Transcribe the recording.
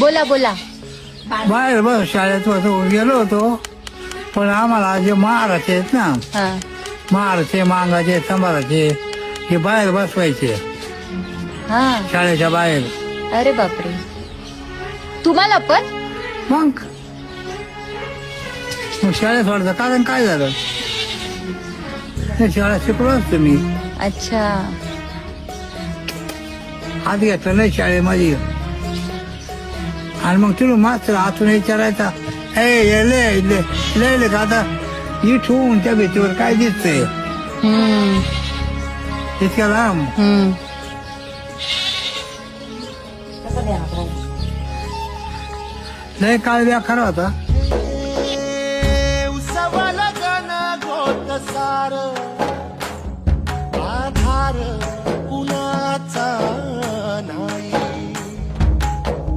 बोला बोला. बाहेर बस शाळेत होतो गेलो होतो पण आम्हाला जे महाराचे आहेत ना हा महाराचे मांगाचे संभाराचे हे बाहेर बसवायचे हा. शाळेच्या बाहेर. अरे बापरे. तुम्हाला पण? मग शाळेत वाटतं कारण काय झालं शाळा शिकलो असतो मी. अच्छा. हात घेतला नाही शाळेमध्ये आणि मग तिथून मास्तर आतून विचारायचा लय का आता इथून त्या भीतीवर काय दिसतंय हम्म इतक्या लांब. हम्म. लय काळ व्याखार होता.